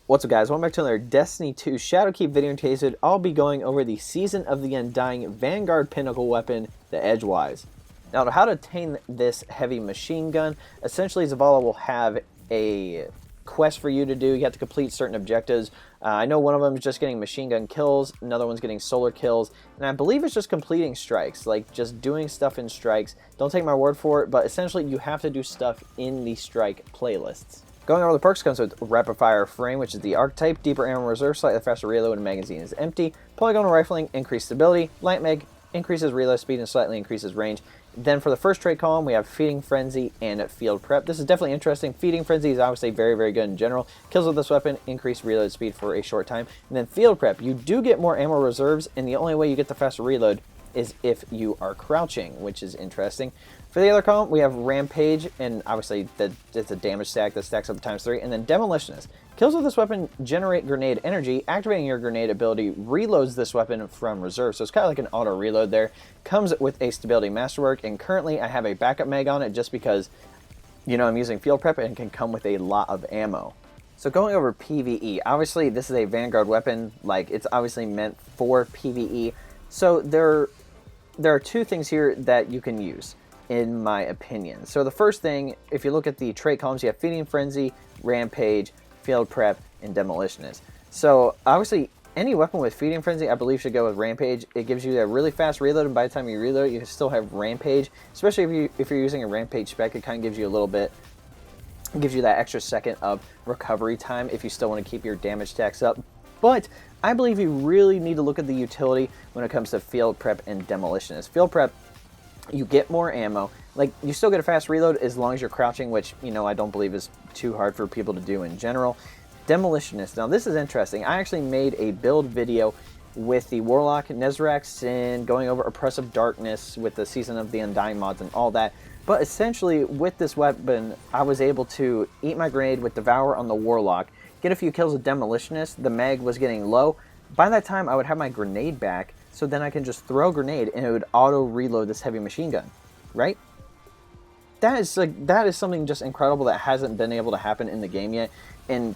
What's up, guys? Welcome back to another Destiny 2 Shadowkeep video and tasted. I'll be going over the Season of the Undying Vanguard Pinnacle Weapon, the Edgewise. Now, how to obtain this heavy machine gun, essentially Zavala will have a quest for you to do. You have to complete certain objectives. I know one of them is just getting machine gun kills, another one's getting solar kills, and I believe it's just completing strikes, like just doing stuff in strikes. Don't take my word for it, but essentially you have to do stuff in the strike playlists. Going over the perks comes with Rapid Fire Frame, which is the archetype, deeper ammo reserve, slightly faster reload when the magazine is empty, polygonal rifling, increased stability, light mag, increases reload speed and slightly increases range. Then for the first trait column, we have Feeding Frenzy and Field Prep. This is definitely interesting. Feeding Frenzy is obviously very, very good in general. Kills with this weapon, increase reload speed for a short time. And then Field Prep, you do get more ammo reserves, and the only way you get the faster reload is if you are crouching, which is interesting. For the other column, we have Rampage, and obviously it's a damage stack that stacks up times 3, and then Demolitionist. Kills with this weapon generate grenade energy. Activating your grenade ability reloads this weapon from reserve, so it's kind of like an auto reload there. Comes with a stability masterwork, and currently I have a backup mag on it just because, you know, I'm using Field Prep and can come with a lot of ammo. So going over PvE, obviously this is a Vanguard weapon, like it's obviously meant for PvE. So there are two things here that you can use, in my opinion. So the first thing, if you look at the trait columns, you have Feeding Frenzy, Rampage, Field Prep, and Demolitionist. So obviously any weapon with Feeding Frenzy I believe should go with Rampage. It gives you a really fast reload, and by the time you reload you can still have Rampage, especially if you're using a Rampage spec. It kind of gives you a little bit, gives you that extra second of recovery time if you still want to keep your damage stacks up. But I believe you really need to look at the utility when it comes to Field Prep and Demolitionist. Field Prep, you get more ammo. Like, you still get a fast reload as long as you're crouching, which, you know, I don't believe is too hard for people to do in general. Demolitionist. Now, this is interesting. I actually made a build video with the Warlock, Nezrak Sin, going over Oppressive Darkness with the Season of the Undying mods and all that. But essentially, with this weapon, I was able to eat my grenade with Devour on the Warlock, get a few kills with Demolitionist. The mag was getting low. By that time, I would have my grenade back, so then I can just throw a grenade and it would auto-reload this heavy machine gun, right? That is something just incredible that hasn't been able to happen in the game yet, and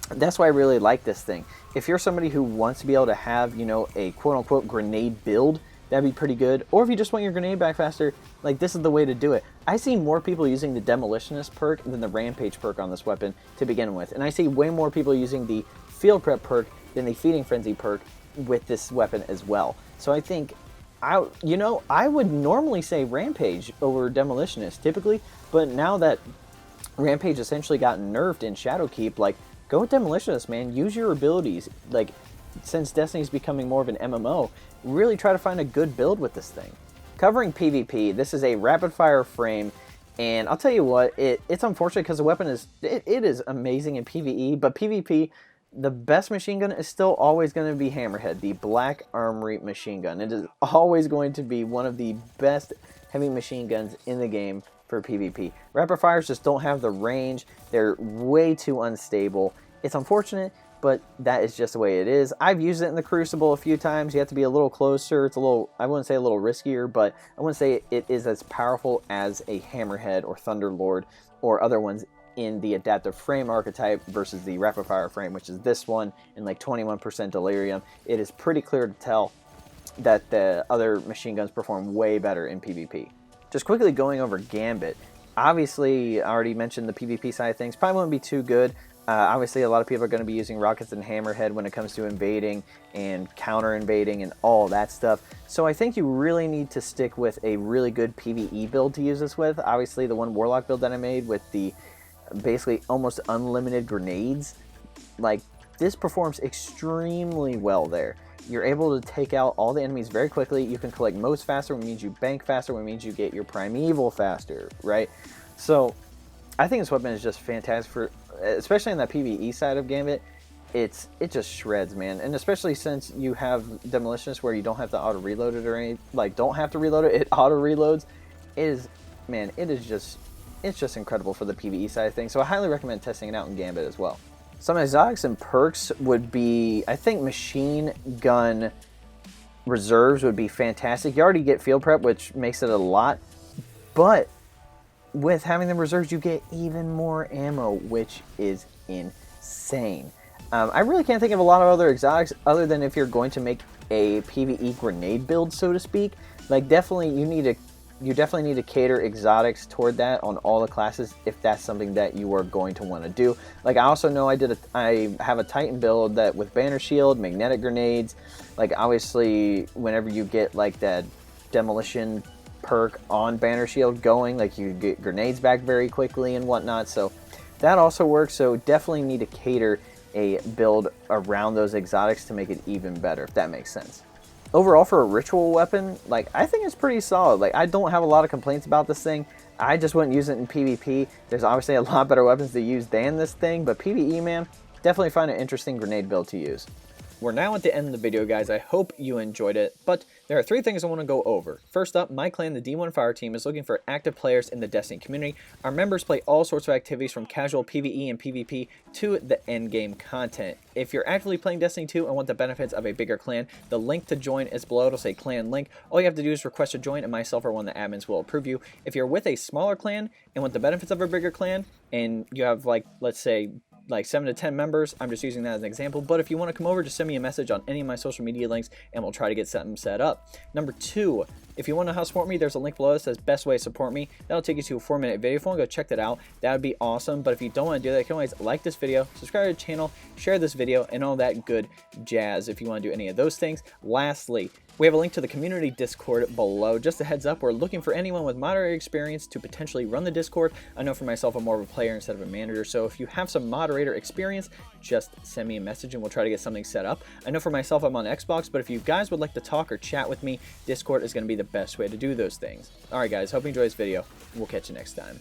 that's why I really like this thing. If you're somebody who wants to be able to have, you know, a quote-unquote grenade build, that'd be pretty good. Or if you just want your grenade back faster, like, this is the way to do it. I see more people using the Demolitionist perk than the Rampage perk on this weapon to begin with, and I see way more people using the Field Prep perk than the Feeding Frenzy perk with this weapon as well. So I think, I would normally say Rampage over Demolitionist typically, but now that Rampage essentially got nerfed in Shadowkeep, like, go with Demolitionist, man. Use your abilities. Like, since Destiny's becoming more of an MMO, really try to find a good build with this thing. Covering PvP, this is a rapid fire frame, and I'll tell you what, it's unfortunate because the weapon is amazing in PvE, but PvP, the best machine gun is still always going to be Hammerhead, the Black Armory machine gun. It is always going to be one of the best heavy machine guns in the game for PvP. Rapid fires just don't have the range. They're way too unstable. It's unfortunate, but that is just the way it is. I've used it in the Crucible a few times. You have to be a little closer. It's a little, I wouldn't say a little riskier, but I wouldn't say it is as powerful as a Hammerhead or Thunderlord or other ones in the adaptive frame archetype versus the rapid fire frame, which is this one, and like 21% delirium. It is pretty clear to tell that the other machine guns perform way better in PvP. Just quickly going over Gambit. Obviously, I already mentioned the PvP side of things. Probably won't be too good. Obviously, a lot of people are going to be using rockets and Hammerhead when it comes to invading and counter-invading and all that stuff. So I think you really need to stick with a really good PvE build to use this with. Obviously, the one Warlock build that I made with the basically almost unlimited grenades, like, this performs extremely well there. You're able to take out all the enemies very quickly. You can collect most faster, which means you bank faster, which means you get your primeval faster, right? So I think this weapon is just fantastic for, especially on that PvE side of Gambit. It just shreds, man. And especially since you have Demolitionist where you don't have to auto reload it or any, like, don't have to reload it, it auto reloads. It's just incredible for the PvE side of things. So I highly recommend testing it out in Gambit as well. Some exotics and perks would be, I think machine gun reserves would be fantastic. You already get Field Prep, which makes it a lot, but with having the reserves, you get even more ammo, which is insane. I really can't think of a lot of other exotics other than if you're going to make a PvE grenade build, so to speak. Like, definitely you definitely need to cater exotics toward that on all the classes if that's something that you are going to want to do. Like, I also know I have a Titan build that with banner shield, magnetic grenades. Like, obviously whenever you get like that demolition perk on banner shield going, like, you get grenades back very quickly and whatnot, so that also works. So definitely need to cater a build around those exotics to make it even better, if that makes sense. Overall, for a ritual weapon, like, I think it's pretty solid. Like, I don't have a lot of complaints about this thing. I just wouldn't use it in PvP. There's obviously a lot better weapons to use than this thing, but PvE, man, definitely find an interesting grenade build to use. We're now at the end of the video, guys. I hope you enjoyed it, but there are 3 things I want to go over. First up, my clan, the D1 Fire Team, is looking for active players in the Destiny community. Our members play all sorts of activities from casual PvE and PvP to the endgame content. If you're actively playing Destiny 2 and want the benefits of a bigger clan, the link to join is below. It'll say clan link. All you have to do is request to join, and myself or one of the admins will approve you. If you're with a smaller clan and want the benefits of a bigger clan, and you have, like, let's say, like 7 to 10 members, I'm just using that as an example, but if you want to come over, just send me a message on any of my social media links and we'll try to get something set up. Number 2, if you want to know how to support me, there's a link below that says best way to support me. That'll take you to a 4-minute video. If you want to go check that out, that would be awesome. But if you don't want to do that, you can always like this video, subscribe to the channel, share this video, and all that good jazz if you want to do any of those things. Lastly, we have a link to the community Discord below. Just a heads up, we're looking for anyone with moderator experience to potentially run the Discord. I know for myself, I'm more of a player instead of a manager, so if you have some moderator experience, just send me a message and we'll try to get something set up. I know for myself, I'm on Xbox, but if you guys would like to talk or chat with me, Discord is going to be the best way to do those things. Alright guys, hope you enjoyed this video. We'll catch you next time.